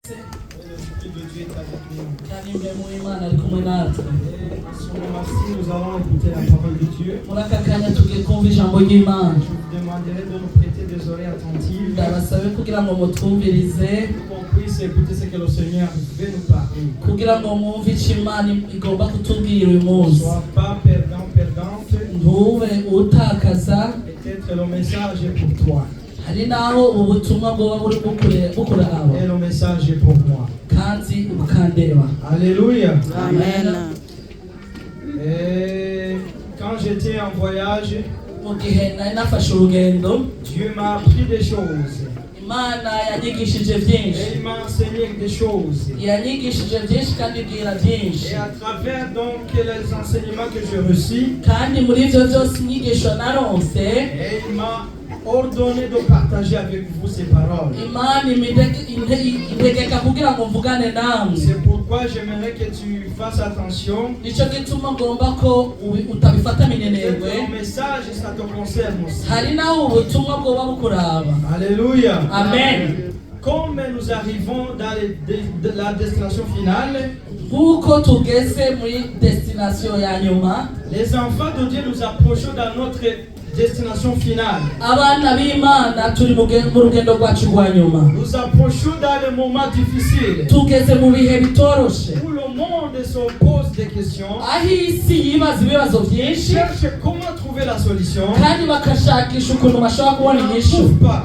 L'Esprit de Dieu est avec nous. kandi impemu y'Imana ari kumwe natwe. Et en ce moment-ci, nous allons écouter la parole de Dieu. Muri aka kanya tugiye kumva ijambo ry'Imana. Je vous demanderai de nous prêter des oreilles attentives Ndabasabe kugira ngo mutwumvirize, pour qu'on puisse écouter ce que le Seigneur veut nous parler. kugira ngo mwumve icyo Imana igomba kutubwira uyu Ne munsi. sois pas perdant, perdante. Ntube utakaza, Peut-être le message est pour toi. hari naho ubutumwa bwoba buri bukuraba Et le message est pour moi. kandi bukandeba. Alléluia. Amen. Et quand j'étais en voyage, Mu gihe nari nafashe urugendo, Dieu m'a appris des choses. Imana yanyigishije Et byinshi. il m'a enseigné des choses. Yanyigishije byinshi kandi ibwira byinshi. Et à travers donc les enseignements que j'ai reçus, Kandi muri ibyo byose inyigisho naronse, et il m'a ordonné de partager avec vous ces paroles. Imana integeka kugira ngo mvugane namwe. C'est pourquoi j'aimerais que tu fasses attention. Nicyo gituma ngomba ko utabifata Peut-être minenegwe. ton message, ça te concerne aussi. Hari naho ubutumwa bwoba bukuraba. Alléluia. Amen. Comme nous arrivons dans la destination finale, Nk'uko tugeze muri destination ya nyuma, les enfants de Dieu, nous approchons dans notre destination finale. abana b'Imana turi mu rugendo rwacu rwa nyuma. Nous approchons dans les moments difficiles Tugeze mu bihe bitoroshe, où le monde se pose des questions, aho isi yibaza ibibazo byinshi cherche comment trouver la solution, kandi bakashakisha ukuntu bashobora kubona ne inyishu, trouve pas.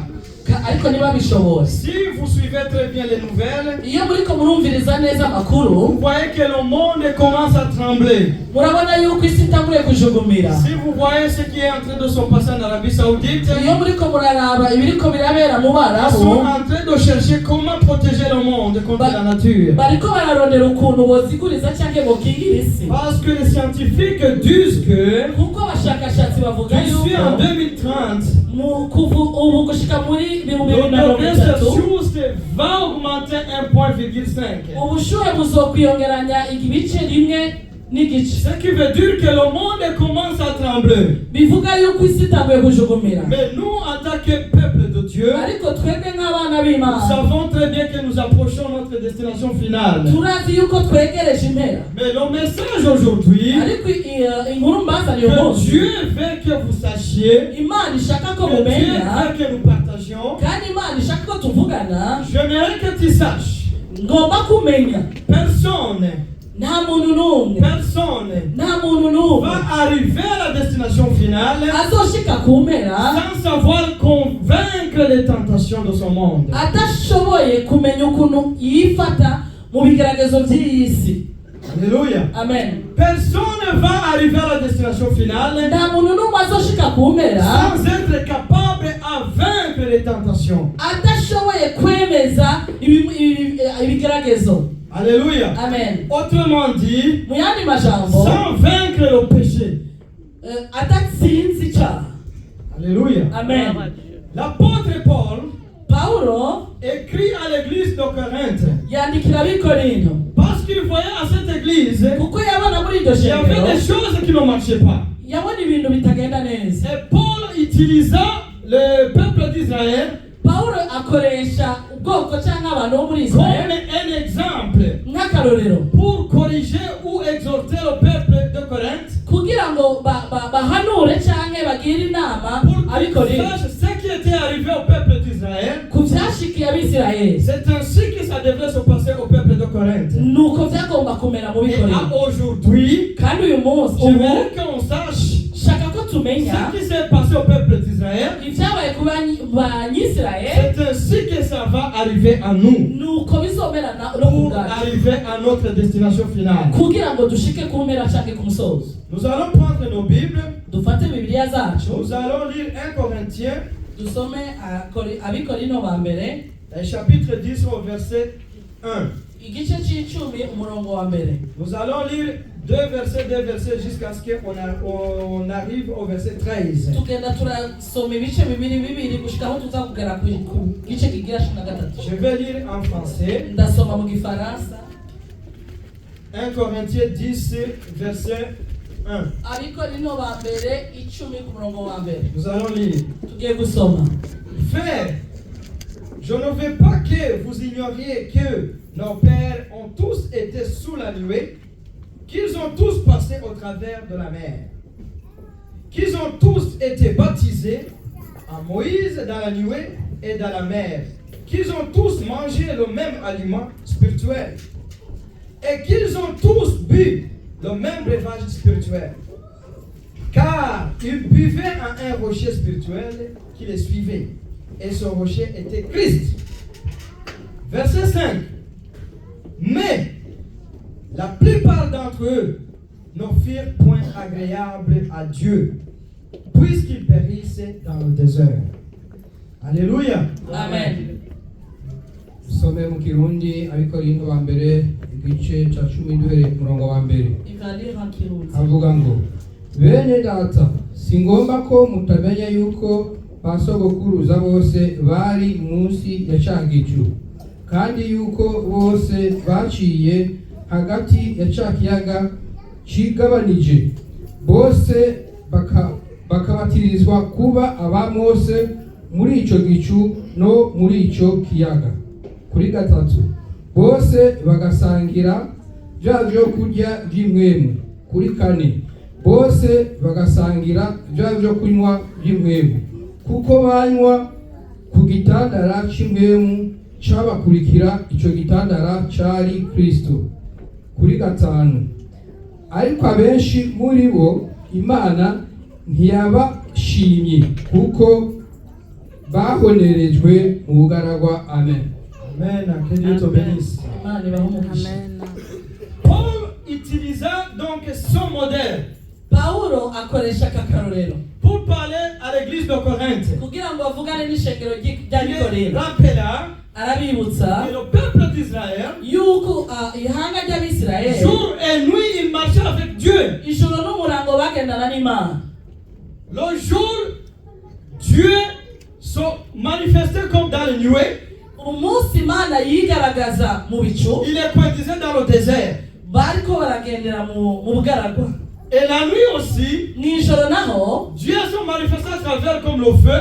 ariko ntibabishobore. Si vous suivez très bien les nouvelles, Iyo muriko murumviriza neza vous amakuru, voyez que le monde commence à trembler. murabona yuko isi itanguye kujugumira. Si vous voyez ce qui est en train de se passer en Arabie Saoudite, Iyo muriko muraraba ibiriko birabera mu ils sont Barabu, en train de chercher comment protéger le monde contre la nature. bariko bararondera ukuntu boziguriza canke bokingira isi. Parce que les scientifiques disent que Kuko abashakashatsi bavuga d'ici en yuko 2030, mu kuva ubu gushika muri bihumbi le bibiri na mirongo degré itatu, Celsius va augmenter 1,5. ubushuhe buzokwiyongeranya ibice rimwe n'igice. Ce qui veut dire que le monde commence à trembler. Bivuga yuko isi itanguye kujugumira. Mais nous, en tant que peuple de Dieu, Ariko twebwe nk'abana nous b'Imana savons très bien que nous approchons notre destination finale. turazi yuko twegereje impera. Mais le message aujourd'hui, Ariko inkuru mbazaniye uyu que munsi, Dieu veut que vous sachiez, Imana ishaka ko que Dieu mumenya veut que nous partagions, kandi Imana ishaka ko tuvugana, j'aimerais que tu saches, ngomba kumenya personne nta muntu n'umwe va arriver à la destination finale azoshika ku mpera sans savoir convaincre les tentations de son monde. atashoboye kumenya ukuntu yifata mu bigeragezo by'iyi si. Alléluia. Amen. Personne va arriver à la destination finale Nta muntu n'umwe azoshika ku mpera sans être capable à vaincre les tentations. atashoboye kwemeza ibigeragezo. Alléluia. Amen. Autrement dit, Mu yandi majambo, sans vaincre le péché. atatsinze icyaha. Alléluia. Amen. L'apôtre Paul Pawulo écrit à l'église de Corinthe yandikira ab'Ikorinto parce qu'il voyait à cette église kuko yabona muri iryo il y avait shengero des choses qui ne marchaient pas. yabona ibintu bitagenda neza. Et Paul utilisa le peuple d'Israël Pawulo akoresha ubwoko cyangwa abantu bo muri comme Israel un exemple nk'akarorero pour corriger ou exhorter le peuple de Corinthe, kugira ngo bahanure cyangwa bagire inama pour qu'ils ab'Ikorinto sachent ce qui était arrivé au peuple d'Israël. ku byashikiye ab'Isirayeli. C'est ainsi que ça devrait se passer au peuple de Corinthe. Nuko byagomba kumera mu Et b'Ikorinto. à aujourd'hui, Kandi uyu munsi j'aimerais qu'on sache shaka ko tumenya ce qui s'est passé au peuple d'Israël. ibyabaye ku banyisirayeli, C'est ainsi que ça va arriver à nous nuko bizomera no ku pour bwacu arriver à notre destination finale. kugira ngo dushike ku mpera cyangwa ku musozo. Nous allons prendre nos Bibles. Dufate bibiliya zacu Nous allons lire 1 Corinthiens, dusome ab'Ikorinto ba mbere chapitre 10 au verset 1. igice cy'icumi umurongo wa mbere. Nous allons lire deux versets jusqu'à ce qu'on arrive au verset 13. Tugenda turasoma ibice bibiri gushika aho tuza kugera ku gice kigira 13. Je vais lire en français. Ndasoma mu gifaransa. 1 Corinthiens 10, verset 1. Ab'Ikorinto ba mbere 10 ku murongo wa mbere. Nous allons lire. Tugiye gusoma. Frères, Je ne veux pas que vous ignoriez que nos pères ont tous été sous la nuée, qu'ils ont tous passé au travers de la mer, qu'ils ont tous été baptisés à Moïse dans la nuée et dans la mer, qu'ils ont tous mangé le même aliment spirituel et qu'ils ont tous bu le même breuvage spirituel. Car ils buvaient à un rocher spirituel qui les suivait. Et ce rocher était Christ. Verset 5. Mais la plupart d'entre eux ne firent point agréable à Dieu, puisqu'ils périssaient dans le désert. Alléluia. Amen. Some mu Kirundi Abikorinto wa mbere igice cya 10 duhereye ku murongo wa mbere. Il va lire en Kirundi. Avuga ngo bene data si ngomba ko mutamenya yuko basogokuruza bose bari munsi ya cya gicu kandi yuko bose baciye hagati ya cya kiyaga cigabanije bose bakabatirizwa kuba aba Mose muri ico gicu no muri ico kiyaga. Kuri gatatu bose bagasangira bya byo kurya by'imwemu. Kuri kane bose bagasangira bya byo kunywa by'imwemu kuko banywa ku gitandara cy'imwemu cyabakurikira. Icyo gitandara cyari Kristo. Kuri gatanu ariko abenshi muri bo Imana ntiyabashimye kuko bahonerejwe mu bugaragwa. Amen. Amen. Que Dieu te bénisse. Amen. Paul utilisa donc son modèle Paulo akoresha kakarorero pour parler à l'église de Corinthe. kugira ngo avugane n'ishengero Il ry'abikorera. rappela Arabibutsa que le peuple d'Israël, yuko ihanga ry'Abisirayeli jour et nuit, il marchait avec Dieu. ijoro n'umurango bagendana n'Imana. Le jour, Dieu se manifestait comme dans les nuées. Umunsi Imana yigaragaza mu bicu, Il est coincisé dans le désert. bariko baragendera mu bugaragwa. Et la nuit aussi, Mw'ijoro naho Dieu se manifestait à travers comme le feu.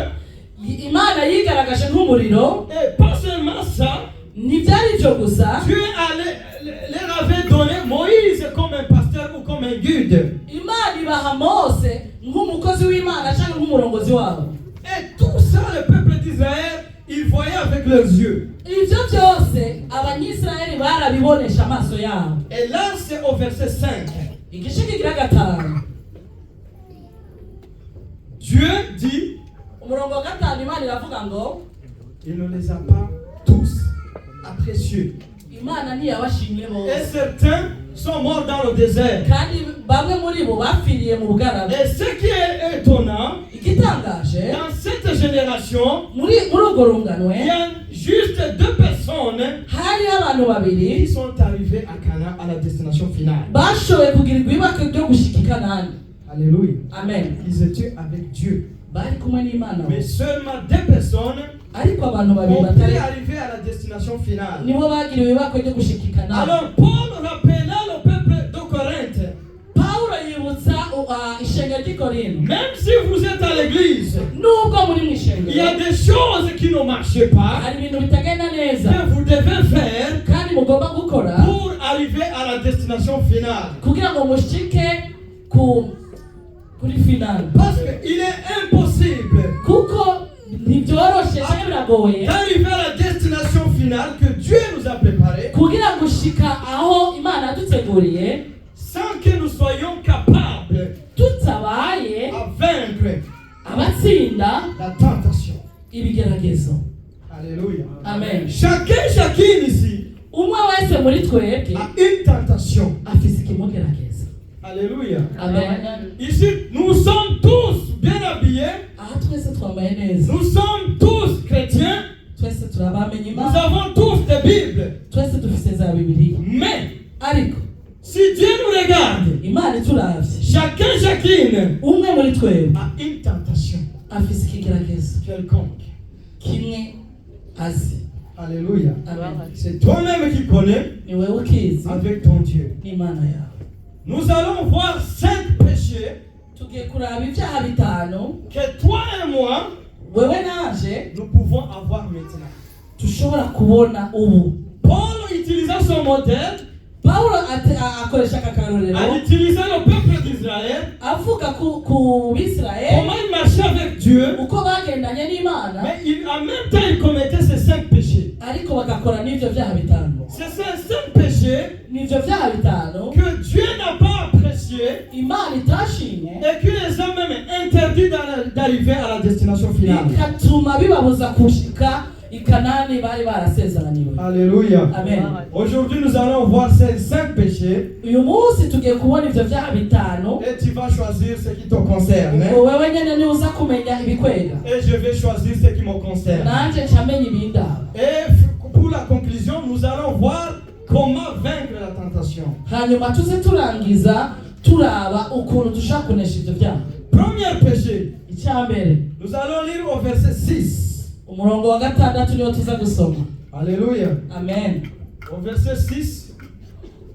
Imana yigaragaje nk'umuriro. Et pas seulement ça, Ntibyari ibyo gusa, Dieu leur avait donné Moïse comme un pasteur ou comme un guide. Imana ibaha Mose nk'umukozi w'Imana cyangwa nk'umurongozi wabo. Et tout ça, le peuple d'Israël, ils voyaient avec leurs yeux. Ibyo byose Abanyisirayeli barabibonesha amaso yabo. Et là, c'est au verset 5. Igice kigira gatanu, Dieu dit, umurongo wa gatanu, Imana iravuga ngo il ne les a pas tous appréciés. Imana ntiyabashimye Et bose, certains sont morts dans le désert. kandi bamwe muri bo bapfiriye mu bugaragwa. Et ce qui est étonnant, Igitangaje dans cette génération, muri urwo il runganwe y a juste 2 personnes hariho abantu qui babiri sont arrivées à Canaan, à la destination finale. bashoboye kugirirwa ibakwe ryo gushika i Kanani. Alléluia. Amen. Ils étaient avec Dieu. Bari kumwe n'Imana. Mais seulement 2 personnes Ariko abantu babiri ont pu batari arriver à la destination finale. nibo bagiriwe ibakwe ryo gushika i Kanani. Alors Paul rappela le peuple de Corinthe, Paulo yibutsa ishengero ry'i Korinto, même si vous êtes à l'église, nubwo muri mu il y ishengero a des choses qui ne marchent pas hari ibintu bitagenda neza que vous devez faire kandi mugomba gukora pour arriver à la destination finale. kugira ngo mushike kuri finale. Parce qu'il est impossible Kuko ntibyoroshe cyangwa biragoye d'arriver à la destination finale que Dieu nous a préparée kugira ngo ushika aho Imana yaduteguriye sans que nous soyons capables tutabaye à vaincre abatsinda la tentation. ibigeragezo. Alléluia. Amen. Chacune ici Umwe wese muri twebwe a une tentation. afise ikimugerageza. Alléluia. Amen. Ici, nous sommes tous bien habillés. Aha twese twambaye neza, Nous sommes tous chrétiens. twese turabamenye Nous Imana, avons tous des Bibles. twese dufise za Bibiliya. Mais Ariko si Dieu nous regarde, Imana ituravye, chacune umwe muri twebwe a une tentation afise ikigeragezo quelconque. kimwe azi. Alléluia. Amen. C'est toi-même qui connais Ni wewe ukizi avec ton Dieu. n'Imana yawe. Nous allons voir 5 péchés Tugiye kuraba ibyaha bitanu que toi et moi, wewe naje nous pouvons avoir maintenant. tushobora kubona ubu. Paul utilisant son modèle, Paulo akoresha akarorero en utilisant le peuple d'Israël, avuga ku Bisirayeli comment il marchait avec Dieu, uko bagendanye n'Imana, mais en même temps il commettait ces 5 péchés. ariko bagakora n'ivyo vyaha bitanu. C'est ces 5 péchés N'ivyo vyaha bitanu que Dieu n'a pas apprécié Imana itashimye, et qui les a même interdit d'arriver à la destination finale. ikatuma bibabuza kushika ikanani bari barasezeraniwe. Alléluia. Amen. Aujourd'hui nous allons voir ces 5 péchés Uyu munsi tugiye kubona ivyo vyaha bitanu, et tu vas choisir ce qui te concerne. ubwo wewe nyene niwe uza kumenya ibikwega, Et je vais choisir ce qui me concerne. nanje ncamenya ibindaba. Et pour la conclusion, nous allons voir comment vaincre la tentation. Hanyuma tuze turangiza turaba ukuntu dushaka kunesha ivyo vyaha. Premier péché, Icyambere, nous allons lire au verset 6. umurongo wa gatandatu niwo tuza gusoma. Alléluia. Amen. Au verset 6.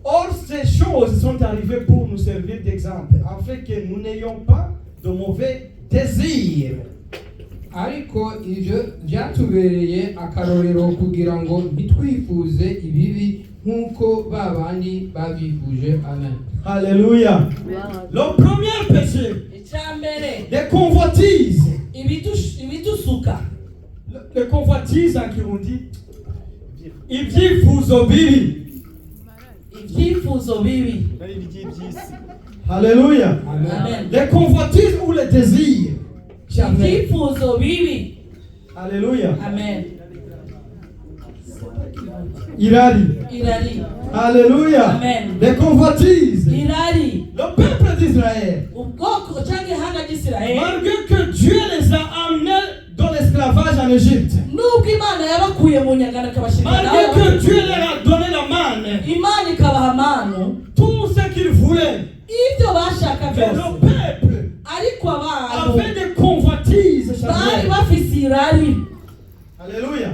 Or, ces choses sont arrivées pour nous servir d'exemple, afin que nous n'ayons pas de mauvais désirs. ariko ibyo byatubereye akarorero kugira ngo ntitwifuze ibibi nk'uko ba bandi babifuje. Amen. Alléluia. Le premier péché, Icyambere, les convoitises. ibitusuka. Les convoitises en Kirundi, ibyifuzo bibi. Ibyifuzo bibi. Alléluia. Amen. Les convoitises ou les désirs. Ibyifuzo bibi. Alléluia. Amen. Irari. Irari. Alléluia. Amen. Les convoitises. Irari. Le peuple d'Israël, Ubwoko cyangwa ihanga ry'Isirayeli, malgré que Dieu les a amenés dans l'esclavage en Égypte, nubwo Imana yabakuye mu nyagano ikabashikana, malgré que Dieu leur a donné la manne, Imana ikabaha amanu, tout ce qu'ils voulaient, ibyo bashaka mais byose, le peuple ariko abantu avait des convoitises. bari bafise irari. Alléluia.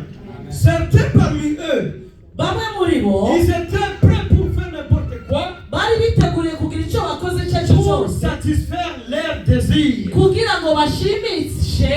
Certains parmi eux, Bamwe muri bo ils étaient prêts pour faire n'importe quoi bari biteguriye kugira icyo bakoze icyo ari cyo pour cyose satisfaire leurs désirs. kugira ngo bashimishe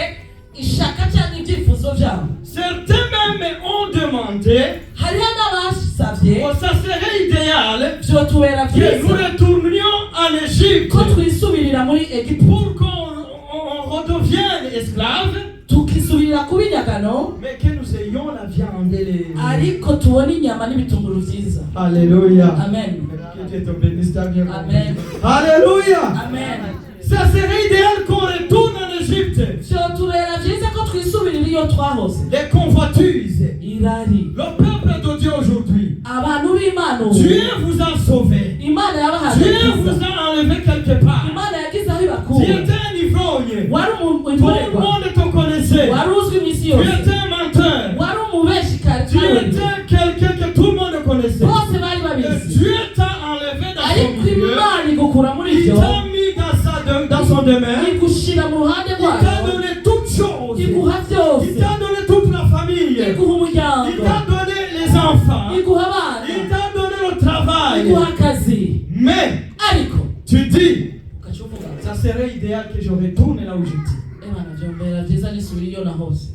ishaka cyangwa ibyifuzo byabo. Certains même ont demandé Hariho n'abasabye que ça serait idéal byotubera que nous byiza retournions en Égypte ko twisubirira muri Egiputa pour qu'on redevienne esclaves, tukisubirira kuba inyagano, mais que nous ayons la viande et les... ariko tubona inyama n'ibitunguru byiza. Alléluia. Amen. Que Dieu te bénisse, t'as bien compris. Amen. Alléluia. Amen. Ça serait idéal qu'on retourne en Égypte. byotubera byiza ko twisubirira iyo twahose. Les convoitises. Irari. Le peuple de Dieu aujourd'hui. Abantu b'Imana ubu, Dieu vous a sauvé. Imana yabahaye Dieu vous agakiza. a enlevé quelque part. Imana yagize aho Tu ibakura. étais un ivrogne. Wari Tout le umurerwa, monde te connaissait. wari uzwi iminsi Tu yose, étais un menteur. wari umubeshi kare Tu kabiri, étais quelqu'un que tout le monde connaissait. bose bari Et babizi, Dieu t'a enlevé dans son ariko milieu. Imana igukura muri Il ibyo, t'a mis dans son domaine. igushira mu ruhande Il t'a rwayo, donné toutes choses. iguha Il byose, t'a donné toute la famille. iguha Il umuryango, t'a donné les enfants. iguha abana, Il t'a donné le travail. iguha akazi. Mais Ariko tu dis, ukacuvuga ça serait idéal que je retourne là où j'étais. Imana byombera byiza nisubira iyo nahose.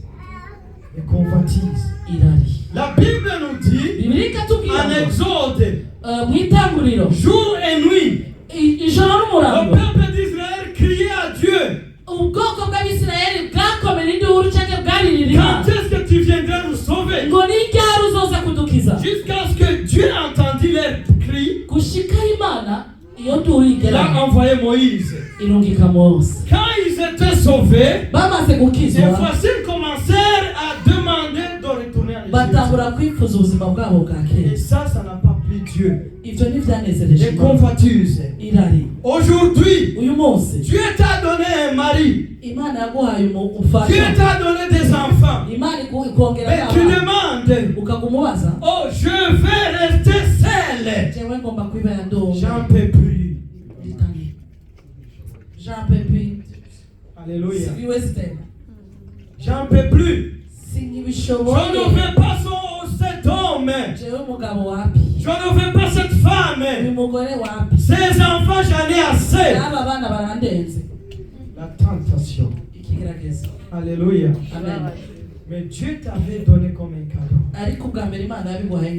Les convoitises. Irari. La Bible nous dit, Bibiliya ikatubwira en ngo Exode, mu itanguriro jour et nuit, ijoro le n'umurango peuple d'Israël criait à Dieu. ubwoko bw'Abisirayeli bwakomera induru cyangwa bwaririra Quand Imana est-ce que tu viendras nous sauver? ngo ni ryari uzoza kudukiza, Jusqu'à ce que Dieu entendit leurs cris, gushika Imana iyo nduru il a igera envoyé Moïse. irungika Mose. Quand ils étaient sauvés, Bamaze les gukizwa voisins commencèrent à demander de retourner en Égypte. batangura kwifuza ubuzima bwabo bwa Et kera. ça n'a pas plu Dieu. Ibyo ntibyanezereje Les Imana. convoitises. Irari. Aujourd'hui, Uyu munsi Dieu t'a donné un mari. Imana yaguhaye Dieu umufasha, t'a donné des enfants. Imana ikongera Mais tu abana, demandes, ukagumubaza oh, je vais rester seul. jewe ngomba kwibera ndongo. J'en peux plus. Litangi. J'en peux plus. Alléluia. Siviwezi tena. J'en peux plus. Je Sinkibishoboye. ne veux pas cet homme. Jewe umugabo wapi? Je ne veux pas cette Uyu femme. mugore wapi? Ces enfants, j'en ai assez. N'aba bana barandenze. La tentation. Ikigeragezo. Alléluia. Amen. Mais Dieu t'avait donné comme un cadeau. ariko ubwa mbere imana yabiguhaye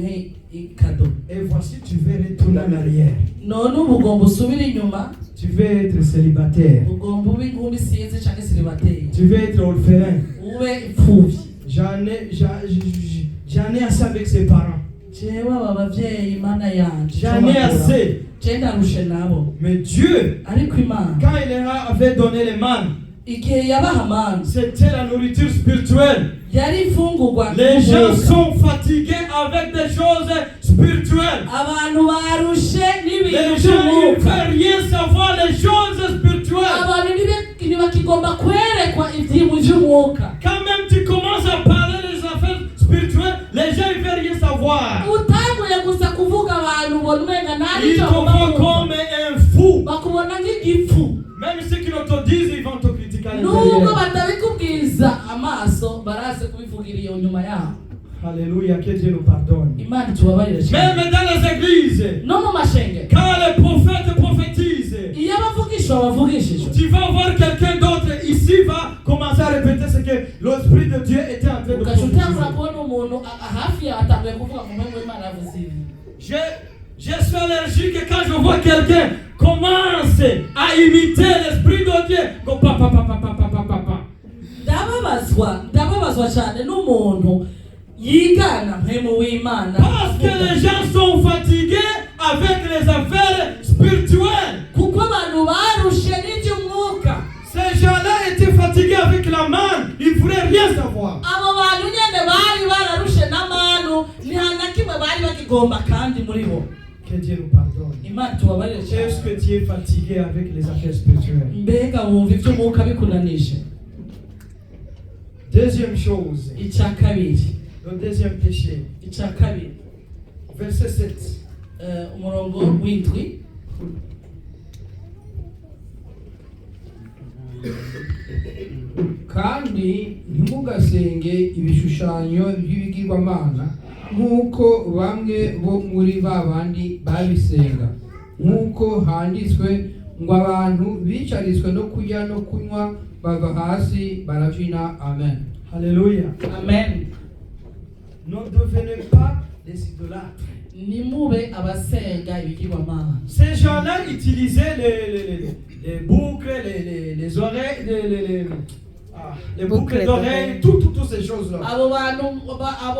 nk'ikado. Et voici, tu veux retourner en arrière. none ubu ugomba usubire inyuma, Tu veux être célibataire. ugomba ube inkumi sinzi cyangwa siribateri, Tu veux être orphelin. ube imfubyi. J'en ai assez avec ses parents. jewe aba bavyeyi mana yanje J'en ai assez. je ndarushe nabo. Mais Dieu, ariko imana quand il leur avait donné les mannes, igihe yabaha amana c'était la nourriture spirituelle. yari imfungurwa Les gens y'umwuka. sont fatigués avec des choses spirituelles. abantu barushe Les n'ibintu gens ne by'umwuka. veulent rien savoir les choses spirituelles. abantu ntibakigomba kwerekwa iby'ibintu by'umwuka. Quand même tu commences à parler des affaires spirituelles, les gens ne veulent rien savoir. utanguye gusa kuvuga abantu ubona umenga nta Ils n'icyo te voient bagomba comme un fou. bakubona nk'igipfu. Même ceux qui ne te disent, ils vont te critiquer à nubwo l'intérieur. batabikubwiza amaso baraze kubivugira iyo nyuma yaho. Alléluia, que Dieu nous pardonne. imana itubabarire cyane. Même dans les églises, no mu mashengero quand les prophètes prophétisent, iyo abavugishwa bavugishijwe, tu vas voir quelqu'un d'autre ici va commencer à répéter ce que l'Esprit de Dieu était en train de ugaca utangura prophétiser. kubona umuntu hafi yawe atanguye kuvuga mu mpamvu w'imana yavuze ibi. Je suis allergique quand je vois quelqu'un commence à imiter l'Esprit de Dieu. Go papa, papa, papa, papa, papa. ndababazwa cyane n'umuntu yigana mpemu w'imana. Parce que les gens sont fatigués avec les affaires spirituelles. kuko abantu barushe n'iby'umwuka. Ces gens-là étaient fatigués avec la manne. Ils ne voulaient rien savoir. abo bantu nyine bari bararushe n'amanu nta na kimwe bari bakigomba kandi muri bo. Que Dieu nous pardonne. imana tubabarire Est-ce cyane. que tu es fatigué avec les affaires spirituelles? mbega wumva iby'umwuka bikunanije. Deuxième chose, icya kabiri le deuxième péché. icya kabiri Verset 7. umurongo w'indwi. kandi ntimugasenge ibishushanyo by'ibigirwamana nk'uko bamwe bo muri ba bandi babisenga, nk'uko handitswe ngo abantu bicarizwe no kurya no kunywa bava hasi baravina. Amen. Alléluia. amen. Ne devenez pas des idolâtres. nimube abasenga ibigirwamana. Ces gens-là utilisaient les boucles, les oreilles, les boucles d'oreilles, toutes ces choses-là. abo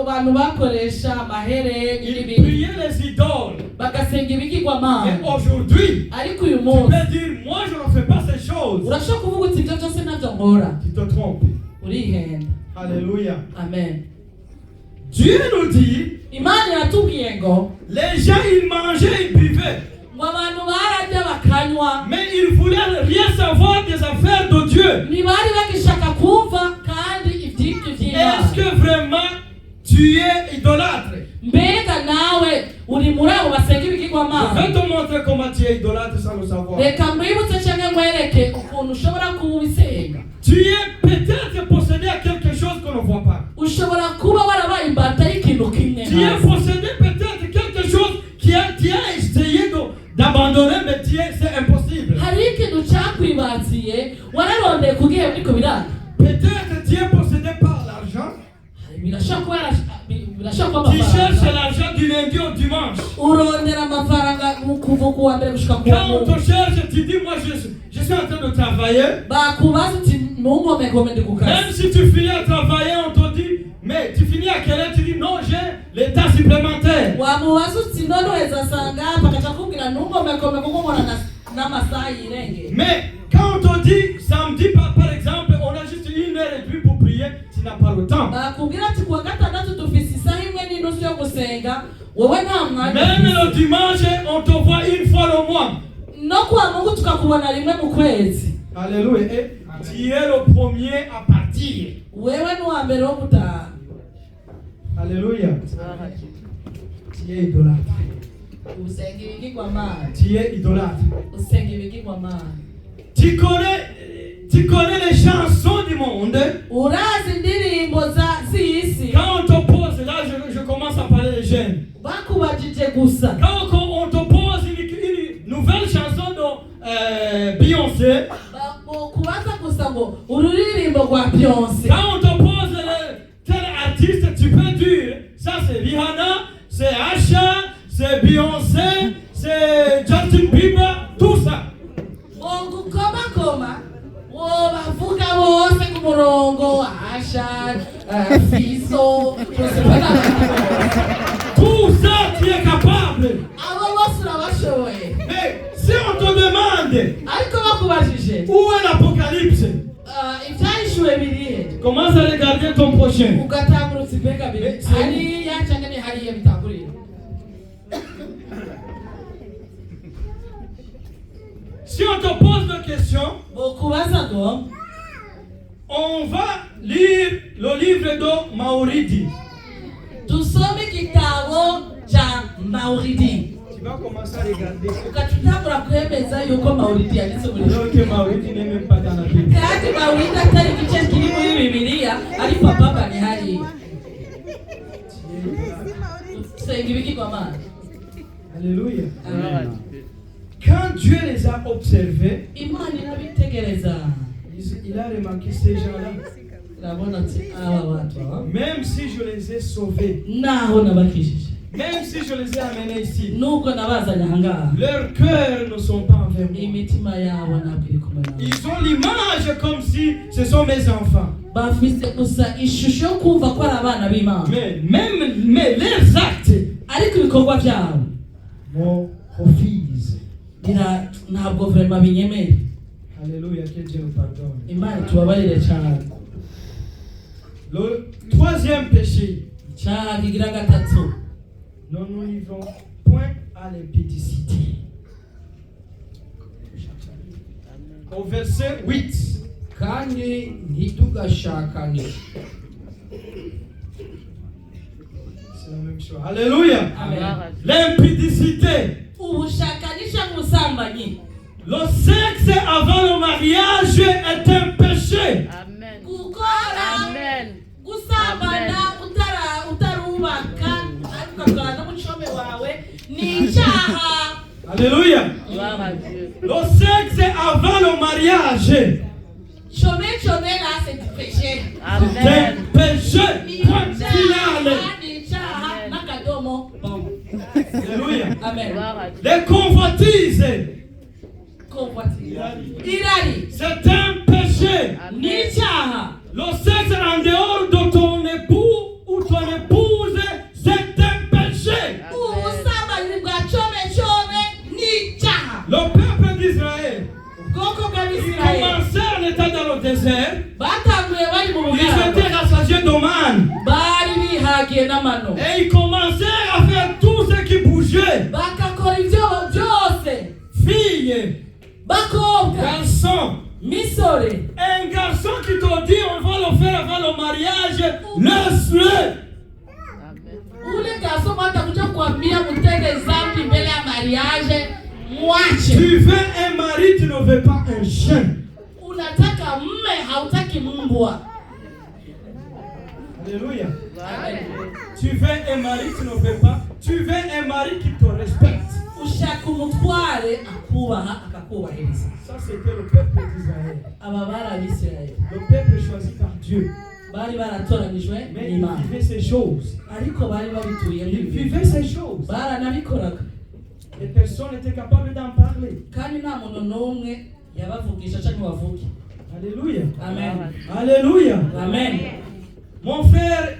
bantu bakoresha amahere Ils n'ibindi priaient les idoles. bagasenga Mais ibigirwamana. aujourd'hui, ariko uyu tu munsi peux dire, moi je ne fais pas ces choses. urashobora kuvuga uti ibyo byose ntabyo nkora. Tu te trompes. urihenda. Alléluia. amen. Dieu nous dit, imana iratubwiye ngo les gens ils mangeaient, ils buvaient. ngo abantu bararya bakanywa, Mais ils voulaient rien savoir des affaires de Dieu. ntibari bagishaka kumva kandi iby'ibyo by'imana. Est-ce que vraiment tu es idolâtre? mbega nawe uri muri abo basenga Je vais ibigirwamana. te montrer comment tu es idolâtre sans le savoir. reka mbibutse cyangwa nkwereke ukuntu ushobora kubisenga. Tu es peut-être possédé à quelque chose qu'on ne voit pas. ushobora kuba warabaye imbata y'ikintu kimwe. Tu es possédé peut-être quelque chose qui a essayé d'abandonner, mais c'est impossible. hari ikintu cyakwibaziye wararondeye kugira ariko biranga. Peut-être tu es possédé par l'argent. birashobora kuba Tu cherches amafaranga. l'argent du lundi au dimanche. urondera amafaranga kuva ku wa mbere gushika ku wa Quand on mungu. te cherche, tu dis, moi je suis en train de travailler. bakubaza uti ntungomegome ndi ku Même kazi. si tu finis à travailler, on te dit, mais tu finis à quelle heure? Tu dis, non, j'ai l'état supplémentaire. wamubaza uti none uheza sanga bakaca kubwira ntungomegome kuko nkora n'amasaha yirengeye. Mais quand on te dit, samedi par exemple, on a juste 1h30 pour prier, tu n'as pas le temps. bakubwira ati kuwa gatandatu dufise isaha imwe n'inusu yo gusenga, wowe nta mwanya Même ufise. le dimanche, on te voit une fois le mois. no kuwa mungu tukakubona rimwe mu kwezi. Alléluia. Et tu es le premier à partir. wewe ni uwa mbere wo gutaha. Alléluia. Tu es idolâtre. usenga ibigirwamana. Tu es idolâtre. usenga ibigirwamana. Tu connais les chansons du monde. urazi indirimbo z'isi. Quand on te pose, là je commence à parler des jeunes. bakubajije gusa. Quand on te pose une nouvelle chanson de Beyoncé, kubaza gusa ngo ururirimbo rwa Beyonce. quand on te pose c'est Beyoncé, c'est Justin Bieber, tout ça. Mungu koma bavuga bose ku murongo Asha Fiso Tout ça, tu es capable. abo bose urabashoboye. Mais si on te demande Ariko bakubajije où est l'Apocalypse, ibyahishuwe birihe, commence à regarder ton prochain. ugatangura utsibega biri hariya cyangwa ni hariya bitangurira. Si on te pose la question, Bokubaza ngo on va lire le livre de Mauridi. dusome igitabo cya Mauridi, Tu vas commencer à regarder. ukatutangura kwemeza yuko Mauridi yanditse muri Alors que Mauridi n'est même pas dans la Bible. kandi Mauridi atari igice kiri muri Bibiliya, ariko papa ni hariya. Senga ibigirwamana. Alléluia. Amen. Quand Dieu les a observés, Imana irabitegereza, il a remarqué ces gens-là. irabona ati aba bantu Même si je les ai sauvés, naho nabakishije, même si je les ai amenés ici, nubwo nabazanye ahangaha, leurs cœurs ne sont pas envers moi. imitima yabo ntabwo iri kumwe nawe. Ils ont l'image comme si ce sont mes enfants. Bafise gusa ishusho yo kumva ko ari abana b'Imana, Mais leurs actes ariko ibikorwa byabo me refusent. ntabwo vrema binyemera. Alléluia, que Dieu nous pardonne. Imana tubabarire cyane. Le troisième péché, Icyaha kigira gatatu, nous nous livrons point à l'impudicité. Au verset 8. kandi ntitugashakane. C'est la même chose. Alléluia. Amen. L'impudicité. Ubushakani cyangwa ubusambanyi, Le sexe avant le mariage est un péché. Amen. gukora Amen. gusambana utarubaka ariko ugakorana n'umucome wawe ni icyaha. Alléluia. Gloire à Dieu. Le sexe avant le mariage Chome là c'est du péché, est un Amen. péché. ni Point icyaha, final. ni icyaha n'akadomo. Bon. Alléluia. Amen. Gloire à Dieu. Les convoitises, Convoitise, irari c'est un péché. ni Amen. icyaha. Le sexe en dehors de ton époux ou ton épouse, c'est un péché. Ubusambanyi bwa chome ni icyaha. Le peuple d'Israël, Ubwoko ils bw'Abisirayeli commençaient en étant dans le désert. batanguye bari mu Ils bugaragwa, étaient rassasiés de manne. bari bihagiye n'amano, Et ils commençaient à faire tout ce qui bougeait. bakakora ibyo byose, Filles, bakobwa, garçons. misore. Un garçon qui te dit on va le faire avant le mariage, laisse-le. Amen. Ule gaso atakuja kuambia mtende zambi mbele ya mariage, mwache. Tu veux un mari, tu ne veux pas un chien. Unataka mme, hautaki mbwa. Alléluia. Gloire à Dieu. Tu veux un mari, tu ne veux pas. Tu veux un mari qui te respecte. Ushaka umutware akubaha akakubahiriza. Ça, c'était le peuple d'Israël. Aba bari Abisirayeli Le peuple choisi par Dieu. bari baratoranijwe Mais il n'Imana, vivait ces choses. ariko bari babituye Il vivait ces choses. baranabikoraga, Et personne n'était capable d'en parler. kandi nta muntu n'umwe yabavugisha cyangwa bavuge. Alléluia. Amen. Alléluia. Amen. Mon frère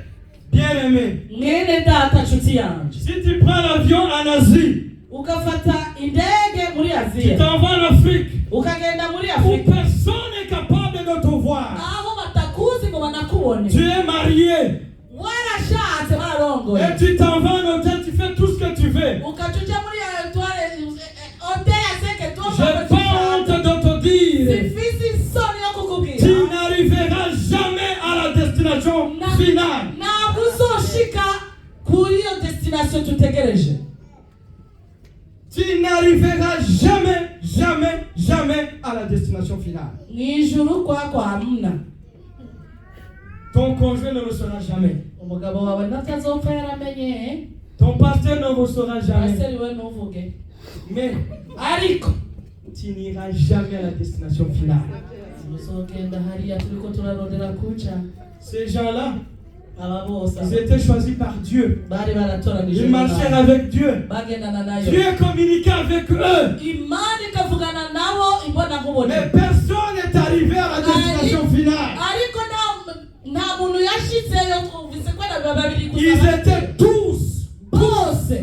bien-aimé, Mwene data nshuti yanjye, si tu prends l'avion en Asie, ukafata indege muri tu Aziya, t'en vas en Afrique, ukagenda muri où Afurika personne n'est capable de te voir. aho batakuzi ngo banakubone, Tu es marié warashatse bararongoye, et tu t'en vas en hôtel, tu fais tout ce que tu veux. ukacuja muri hoteli ya 5 étoiles, J'ai pas honte de te dire, sifisi isoni yo kukubwira, tu n'arriveras jamais à la destination finale. ntabwo uzoshika kuri iyo destination tutegereje. Tu n'arriveras jamais, jamais, jamais à la destination finale. Mwijuru kwako hamna. Ton conjoint ne le saura jamais. Umugabo wawe natazopfa yaramenye, Ton pasteur ne le saura jamais. paseri we ntuvuge, Mais ariko tu n'iras jamais à la destination finale. uzogenda hariya turiko turarondera kuca. Ces gens-là, aba bose Ils étaient choisis par Dieu. bari baratoranijwe Ils marchèrent avec Dieu. bagendana nayo Dieu communiquait avec eux. imana ikavugana nabo imbona nkubone Mais personne n'est arrivé à la destination finale. ariko nta muntu yashitseyo twumvise ko na babiri Ils gusa étaient tous bose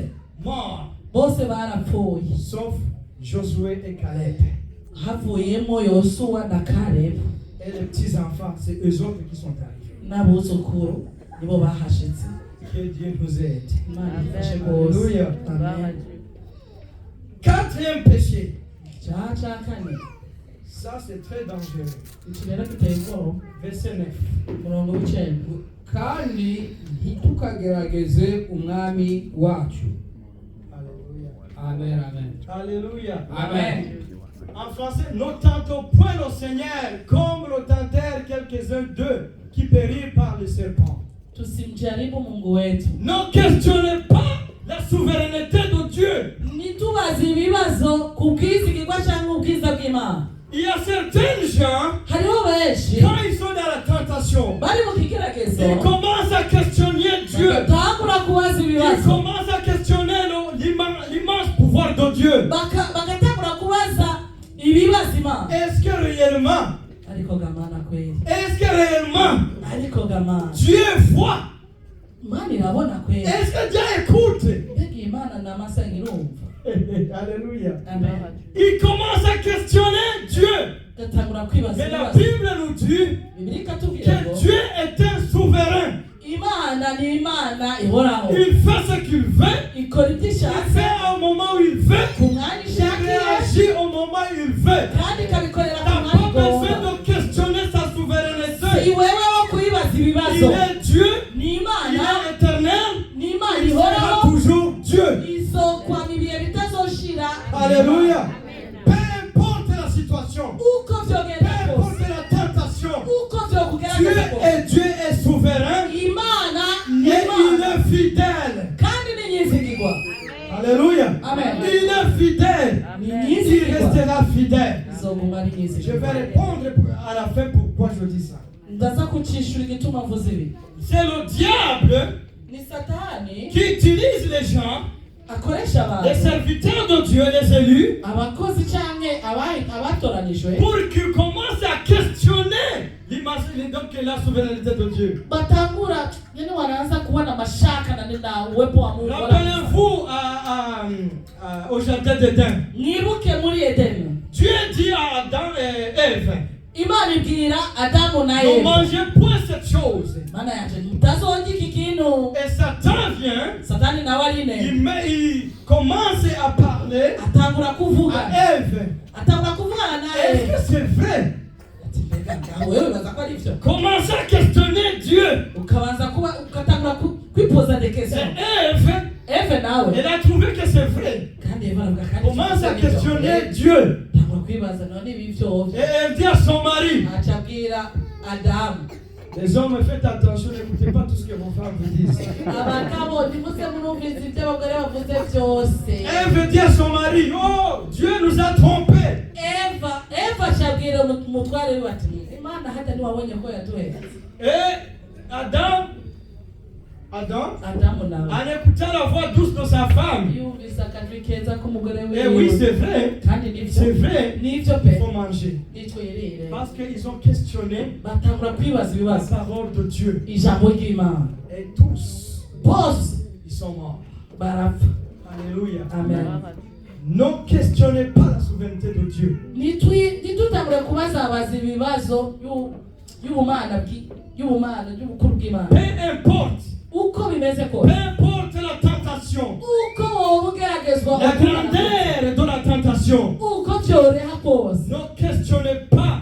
morts. bose barapfuye Sauf Josué et Caleb. havuyemo yosuwa na kalebu Et les petits-enfants, c'est eux autres qui sont arrivés. n'abuzukuru nibo bahashitse Que Dieu nous aide. imana ifashe rwose Alléluia. amen Quatrième péché. icyaha cya kane Ça, c'est très dangereux. iki rero giteye ubwoba Verset 9. umurongo w'icyenda kandi ntitukagerageze umwami wacu. Alléluia. Amen, amen. Alléluia. Amen. En français, ne tentons point le Seigneur comme le tentèrent quelques-uns d'eux qui périrent par le serpent. tusimjaribu Mungu wetu Ne questionnez pas la souveraineté de Dieu. ntitubaze ibibazo ku bwizigirwa cyangwa ubwiza bw'Imana. Il y a certains gens, hariho benshi quand ils sont dans la tentation, bari mu kigeragezo ils commencent à questionner Dieu. bagatangura kubaza Ils ibibazo commencent à questionner l'immense pouvoir de Dieu. bagatangura kubaza ibibazo Imana. Est-ce que réellement, ariko gamana kweli est-ce que réellement, ariko gamana Dieu voit? Imana irabona kweli Est-ce que Dieu écoute? mbega Imana ni amasa irumva. Alléluia. amen Ils commencent à questionner Dieu. gatangura kwibaza Mais la ibibazo. Bible nous dit Bibiliya ikatubwira ngo que Dieu est un souverain. Imana ni Imana ihoraho Il fait ce qu'il veut. ikora ibyo Il ishatse fait au moment où il veut. ku mwanya Il ishakiye réagit au moment où il veut. kandi ikabikorera Tu ku n'as mwanya pas besoin igomba. de questionner sa si souveraineté. wewe wo kubibaza Il ibibazo est Dieu. ni Il Imana est éternel. ni Imana Il sera ihoraho toujours Dieu. izokwama ibihe bitazoshira. Alléluia. Peu importe la situation. uko Peu vyogenda importe kose la tentation. uko Dieu vyokugerageza kose Dieu est souverain. Imana ni Et il Imana est fidèle. kandi ni nyizigirwa. Alléluia. Amen. Il est fidèle. ni Il nyizigirwa restera fidèle. izoguma ari Je vais nyizigirwa. répondre à la fin pourquoi je dis ça. ndaza kucishura igituma mvuze ibi. C'est le diable ni satani qui utilise les gens, akoresha les abantu serviteurs de Dieu, les élus, abakozi canke abatoranijwe pour qu'ils commencent à questionner donc la souveraineté de Dieu. batangura yani wanaanza kuwa na mashaka na uwepo wa Mungu. Rappelez-vous au jardin d'Éden. Mwibuke muri Edeni Dieu dit à Adam et Ève, Imana ibwira Adamu na ne Eva mangez point cette chose. mana yaje mutazorya iki kintu. Et Satan vient, Satani nawe aline il commence à parler atangura kuvuga à Ève. atangura kuvugana na Est-ce Eva que c'est vrai? ati mbega ngaho wewe baza ko ari byo Commence à questionner Dieu. ukabanza kuba ukatangura kwipoza de Et question. Ève, Eve nawe elle a trouvé que c'est vrai. kandi Eva aravuga kandi Commence à questionner Dieu. tangura kwibaza none ibi vyovyo. Et elle dit à son mari, aca abwira Adamu les hommes, faites attention, n'écoutez pas tout ce que vos femmes vous disent. abagabo ntimuze murumviza ibyo abagore bavuze byose. Ève dit à son mari, oh, Dieu nous a trompés. Eva acabwira umutware we ati Imana hata ntiwabonye ko yaduhetse. Et Adam, Adamu nawe en écoutant la voix douce de sa femme, yumvise akajwi keza k'umugore et oui, wiwe c'est vrai, kandi c'est nivyo vrai, nivyo il pe faut manger. nitwirire Parce qu'ils ont questionné batangura kwibaza la ibibazo parole de Dieu. ijambo ry'Imana Et tous, bose ils sont morts. barapfa. Alléluia. Amen. Ne questionnez pas la souveraineté de Dieu. ntitutangure kubazabaza ibibazo y'ubukuru bw'Imana Peu importe, uko bimeze peu kose importe la tentation, uko wowe ugeragezwa la grandeur de la tentation, uko byoreha kose ne questionnez pas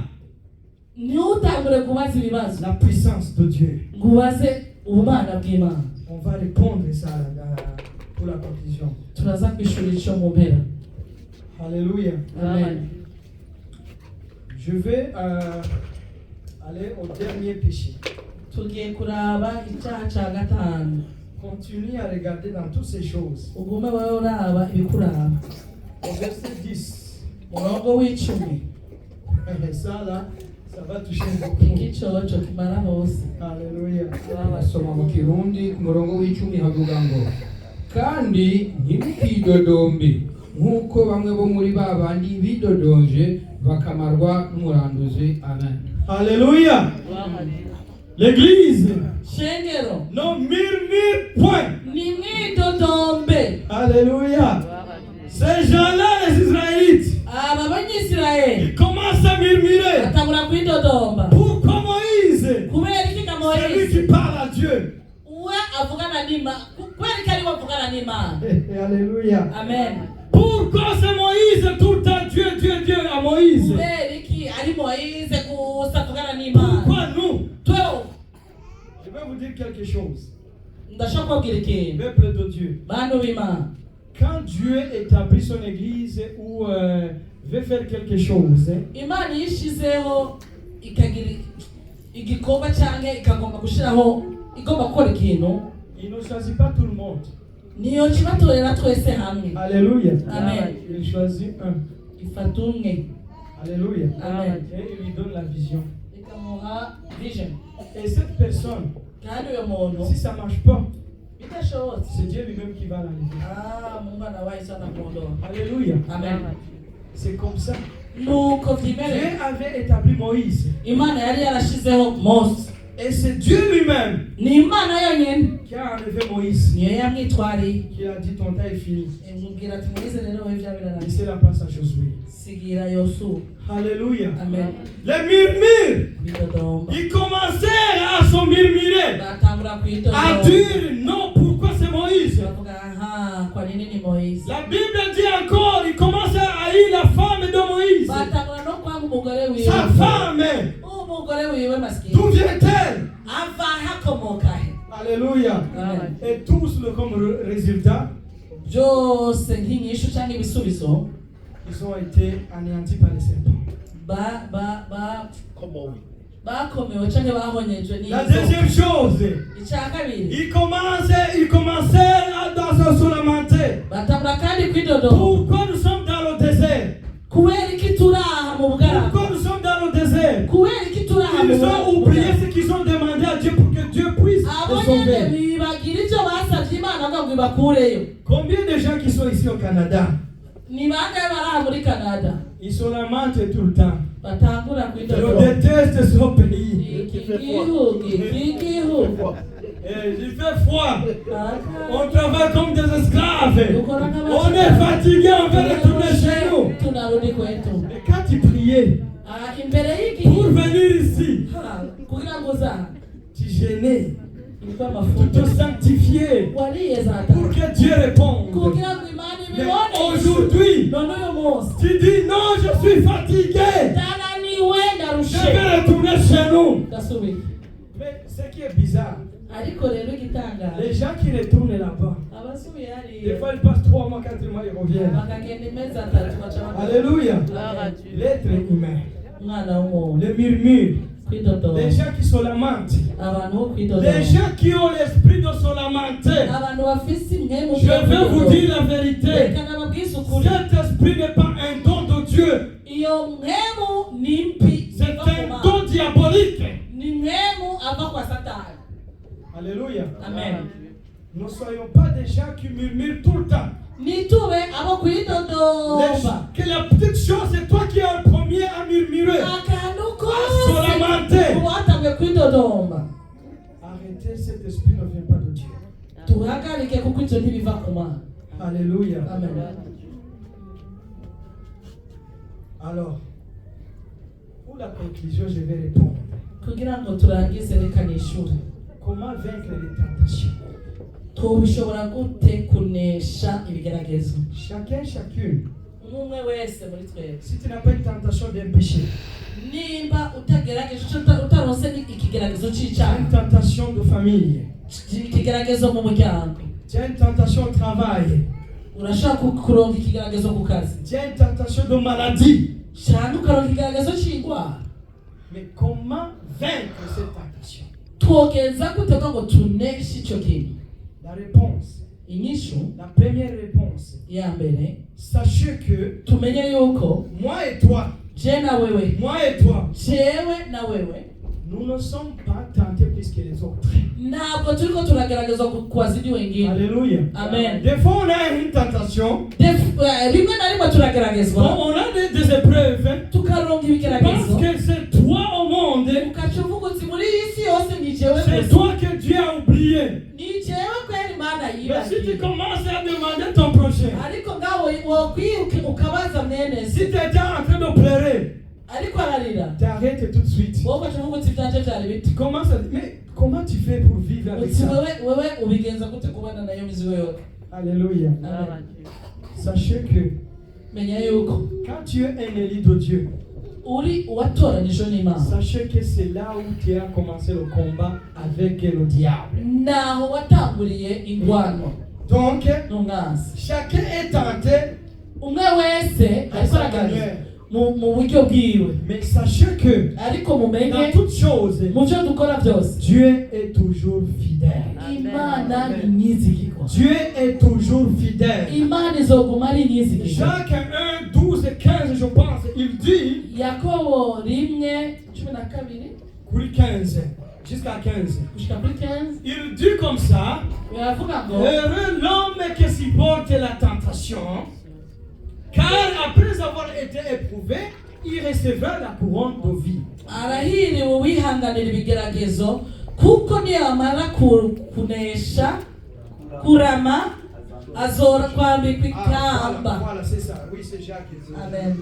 ntutangure kubaza ibibazo la puissance de Dieu. ngo ubaze ubumana bw'Imana. On va répondre ça pour la conclusion. turaza kwishura ico mu mpera. Alléluia. Amen. Je vais aller au dernier péché. tugiye kuraba icyaha cya gatanu. Continue à regarder dans toutes ces choses. ugume wowe uraba ibikuraba. Au verset 10. murongo w'icumi. Ça là, Ça va toucher beaucoup. igicoco kimara hose. Alléluia. basoma mu kirundi ku murongo w'icumi havuga ngo kandi ntimukidodombe nk'uko bamwe bo muri ba bandi bidodonje bakamarwa n'umuranduzi. Amen. Alléluia. Gloire à Dieu. L'église Shengero ne murmure point. nimwidodombe. Alléluia. Gloire à Dieu. Ces gens-là, les Israélites, Aba banyisirayeli ils commencent à murmurer. batangura kwidodomba. Pourquoi Moïse, Kubera iki ka c'est lui Moise qui parle à Dieu? we avugana n'Imana? Kubera iki ariwe avugana n'Imana? Alléluia. Amen. Pourquoi c'est Moïse tout le temps? Dieu, Dieu, Dieu à Moïse. Kubera iki ari Moise gusa avugana n'Imana? Pourquoi nous? Twewe Je vais vous dire quelque chose. ndashaka kubabwira ikintu Peuple de Dieu. bantu b'Imana. Quand Dieu établit son église ou veut faire quelque chose, Imana iyo ishizeho ikagira igikorwa cyangwa ikagomba gushyiraho igomba gukora ikintu il ne choisit pas tout le monde. niyo kibatorera twese hamwe. Alléluia. Amen. Il choisit un. Ifata umwe. Alléluia. Amen. Et il lui donne la vision. ikamuha vision. Et cette personne, kandi uyo muntu si ça ne marche pas, bidashobotse c'est Dieu lui-même qui va l'enlever. umwana wahise anamuondoa. Alléluia. Amen. C'est comme ça. nuko Dieu vyimereye avait établi Moïse. Imana yari yarashizeho Mose. Et c'est Dieu lui-même ni Imana yonyine qui a enlevé Moïse. niyo yamwitwariye Qui a dit ton temps est fini. imubwira ati Moise rero wowe vyabirana Laissez la place à Josué. sigira Yosuwa. Alléluia. Amen. Les murmures, bidodomba ils commencèrent à se murmurer, batangura à kwidodomba dire non, pourquoi c'est Moïse? bavuga aha kwa nini ni Moise. La Bible dit encore, il commence à haïr la femme de Moïse. batangura no kwanga umugore wiwe. Sa femme, umugore wiwe maskini d'où vient-elle? ava hakomoka he. Alléluia. Amen. Et tous comme résultat, byose nk'inyishu cyangwa ibisubizo ils ont été anéantis par les serpents. bakomewe cyangwa bahonyejwe La n'izo. deuxième chose, icya kabiri ils commencèrent à se lamenter. batangura kandi kwidodomba. Pourquoi nous sommes dans le désert? kubera iki turi aha mu bugaragwa? Pourquoi nous sommes dans le désert? kubera iki turi aha mu Ils ont oublié bugaragwa? ce qu'ils ont demandé à Dieu pour que Dieu puisse abo les nyene sauver. bibagira icyo basabye Imana ngo ibakureyo. Combien de gens qui sont ici au Canada, ni bangahe bari aha muri Canada ils se lamentent tout le temps. batangura Je kwidodomba? déteste ce pays. iki gihugu Il fait froid. aka On travaille comme des esclaves. On est fatigué, on veut retourner chez nous. tunarudi kwetu. Mais quand tu priais Imbere pour y'igihe venir ici, kugira ngo uza tu gênais, ilikuwa tu mafuta te sanctifiais waliyeza pour hata que Dieu réponde. kugira ngo Imana Mais ibibone. aujourd'hui, none uyu munsi tu dis non, je suis fatigué. ndananiwe Je ndarushe vais retourner chez nous. ndasubira. Mais ce qui est bizarre, ariko rero igitangaje les gens qui retournent là-bas, abasubiye des hariya fois ils passent 3 mois, 4 mois, ils reviennent. bakagenda imezi atatu baca bagaruka. Alléluia. Gloire à Dieu. L'être humain, umwana w'umuntu les murmures, kwidodomba. les gens qui se lamentent, abantu bo les kwidodomba gens qui ont l'esprit de se lamenter. abantu bafise imwe mu Je vais vous dire la vérité. reka nababwise ukuri Cet esprit n'est pas un don de Dieu, iyo mwemu ni mpi c'est iva ku un Mana. don diabolique. ni mwemu ava kwa Satani. Alléluia. Amen. Ne soyons pas des gens qui murmurent tout le temps. nitube abo kwidodomba. Que la petite chose, c'est toi qui es le premier à murmurer. akantu Solamante. kose watangiye kwidodomba Arrêtez, cet esprit ne vient pas de Dieu. tuhagarike kuko ivyo ntibiva ku Mana. Alléluia. Amen. Alors, pour la conclusion, je vais répondre. kugira ngo turangize reka nishure Comment vaincre les tentations? tubishobora gute kunesha ibigeragezo? Chacune. umwe wese muri twebwe Si tu n'as pas une tentation d'un péché, nimba utagerageje utaronse ikigeragezo tu as c'icyaha, une tentation de famille, ikigeragezo mu muryango, tu as une tentation au travail, urashaka kuronka ikigeragezo ku kazi tu as une tentation de maladie. cyangwa ukaronka ikigeragezo c'indwara. Mais comment vaincre cette tentation? twogeza gute kugira ngo tuneshe icyo kintu? La réponse, inyishu la première réponse, ya mbere sachez que tumenye yuko moi et toi, je na wewe, moi et toi, jewe na wewe, nous ne sommes pas tentés plus que les autres. ntabwo turiko turageragezwa kuwazidi wengine. Alléluia. Amen. Des fois, on a une tentation. Rimwe na rimwe turageragezwa, On a des épreuves. tukaronga Parce ibigeragezo, que c'est toi au monde. ukaca uvuga uti muri iyi si yose ni jewe C'est gusa, toi que Dieu a oublié. ni jewe kweli Imana Mais si tu yibagiwe. commences à demander ton prochain, Ariko ngaho wokwiruka ukabaza mwene si se, tu étais en train de pleurer, ariko ararira, t'arrêtes tout de suite. wowe ukaca uvuga uti ivyanje vyari biti. Tu commences à dire, mais comment tu fais pour vivre avec Uti ça? wewe ubigenza gute kubana nayo mizigo yote? Alléluia. Amen. Sachez que Menya yuko quand tu es un élu de Dieu, uri uwatoranijwe n'Imana, sachez que c'est là où tu as commencé le combat avec le diable. naho watanguriye ingwano Donc, n'umwanzi. chacun est tenté Umwe wese à ariko sa aragaza manière. mu buryo bwiwe, Mais sachez que ariko dans mumenye toutes choses, mu byo dukora byose Dieu est toujours fidèle. Imana ni nyizigirwa. Dieu est toujours fidèle. Imana izoguma ari nyizigirwa. Jacques 1, 12 et 15, je pense, il dit, Yakobo 1:12 kuri 15, jusqu'à 15, gushika kuri 15 il dit comme ça, biravuga ngo heureux l'homme qui supporte la tentation, car après avoir été éprouvé, il recevra la couronne de vie. arahiriwe uwihanganira ibigeragezo, kuko niyamara kunesha kurama azora kwambikwa ikamba. Voilà, c'est ça. Oui, c'est Jacques qui dit. Amen.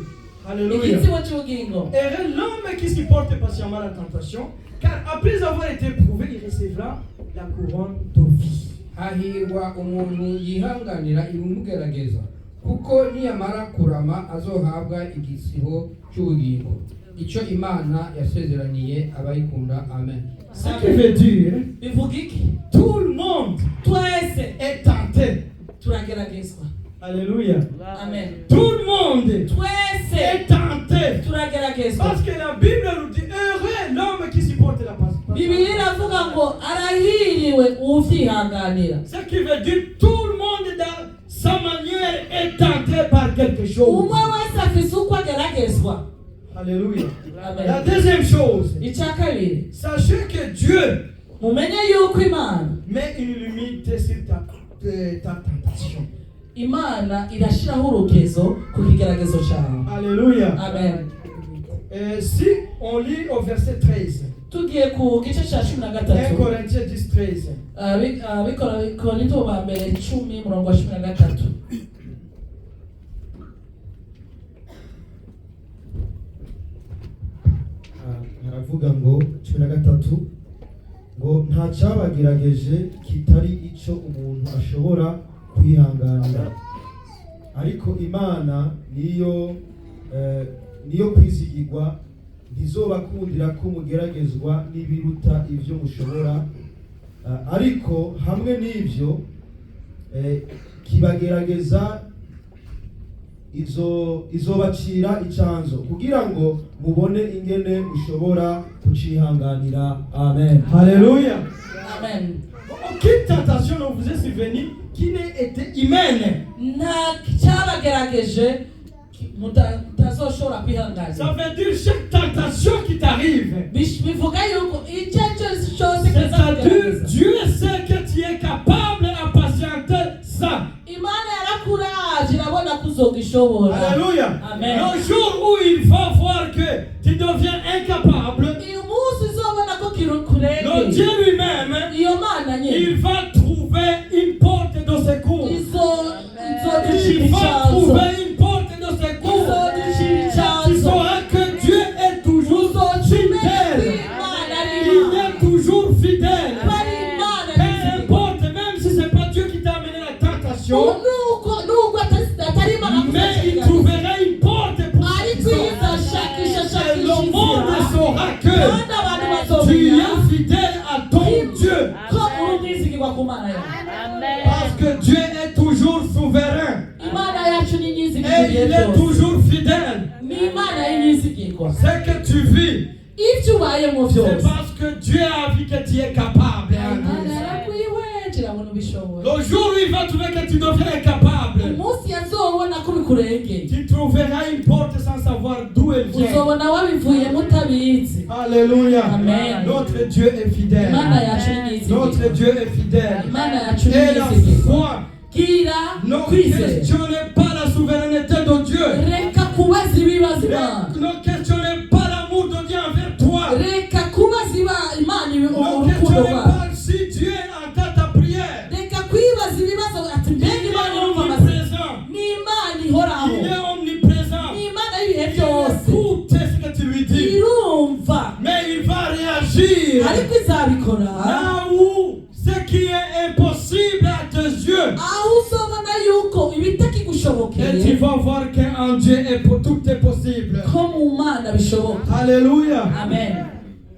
Alléluia. Igitsibo cy'ubugingo. Heureux l'homme qui supporte patiemment la tentation, car après avoir été éprouvé, il recevra la couronne de vie. hahirwa umuntu yihanganira ibimugerageza kuko niyamara kurama azohabwa igisibo cy'ubugingo, icyo Imana yasezeraniye abayikunda. Amen. Ce qui veut dire, Bivuga iki? tout le monde Twese est tenté. turageragezwa. Alléluia. Amen. Tout le monde Twese est tenté. turageragezwa. Parce que la Bible nous dit, heureux l'homme qui supporte la patience. Bibiliya iravuga ngo arahiriwe uvyihanganira. Ce qui veut dire, tout le monde dans sa manière est tenté par quelque chose. Umwe wese afise uko ageragezwa. Alléluia. Amen. La deuxième chose, Icya kabiri, sachez que Dieu mumenye yuko Imana met une limite sur ta tentation. Imana irashiraho urugezo ku kigeragezo cyawe. Alléluia. Amen. Si on lit au verset 13, Tugiye ku gice cya 1 13, Corinthiens 10, 13. Abikorinto ba mbere 10:13. haravuga ngo 13 ngo nta cyabagerageje kitari icyo umuntu ashobora kwihanganira, ariko Imana niyo kwizigirwa, ntizobakundira ko mugeragezwa n'ibiruta ibyo mushobora, ariko hamwe n'ibyo kibagerageza izobacira icanzo kugira ngo mubone ingene mushobora kucihanganira. Amen. Alléluia. Amen. Aucune tentation ne vous est survenue qui n'ait été humaine. Nta cyabagerageje mutazoshobora kwihanganira. Ça veut dire chaque tentation qui t'arrive. Bivuga yuko icyo cyose C'est-à-dire Dieu sait que tu es capable à patienter ça. Imana yarakuraje irabona ko uzogishobora. Alléluia. Amen. Le jour où il va voir que tu deviens incapable, Uyu munsi uzobona ko le kirukurenge. Dieu lui-même, Iyo Mana nyine il va trouver une porte de secours. izoducira Il va icyanzo. trouver une porte de secours. Izoducira Tu icyanzo. sauras que Dieu est toujours fidèle. Imana ari Il Imana. est toujours fidèle. Bari Imana Peu ni importe, même si ce n'est pas Dieu qui t'a amené la tentation, nubwo atari Imana mais il kuzashakira. trouvera une porte pour Ariko izashakisha et le monde inzira. saura Kandi que abantu tu bazomenya es fidèle à ton Dieu. ko uri umwizigirwa ku Mana yawe. Parce que Dieu est toujours souverain. Imana yacu ni nyizigirwa Et igihe il est cyose. toujours fidèle. Ni Imana y'inyizigirwa. Ce que tu vis, Ibyo ubayemo c'est byose parce que Dieu a vu que tu es capable. Imana yarakwiweje irabona ubishoboye. Le jour où il va trouver que tu deviens incapable, Umunsi yazobona ko bikurengeye tu trouveras une porte sans savoir d'où elle vient. ngo nawe abivuyemo utabizi. Alléluia. Amen. Notre Dieu est fidèle. Imana yacu ni nyizigiro. Notre Dieu est fidèle. Imana yacu ni Et la nyizigiro. foi, Gira ne kwizera. questionnez pas la souveraineté de Dieu. Reka kubaza ibibazo Imana. Ne questionnez pas l'amour de Dieu envers toi. Reka kubaza Imana Ne urukundo questionnez rwayo. pas si Dieu entend ta prière. Reka kwibaza ibibazo ati Il mbega est Imana irumva amasengesho. omniprésent. Ni Imana ihoraho. Il est omniprésent. Ni Imana y'ibihe Il byose. écoute ce que tu lui dis. Irumva. Mais il va réagir. Ariko izabikora. Là où ce qui est impossible à tes yeux. Aho uzobona yuko Et tu ibitakigushobokeye vas voir qu'en Dieu tout est possible. ko mu Mana bishoboka. Alléluia. Amen.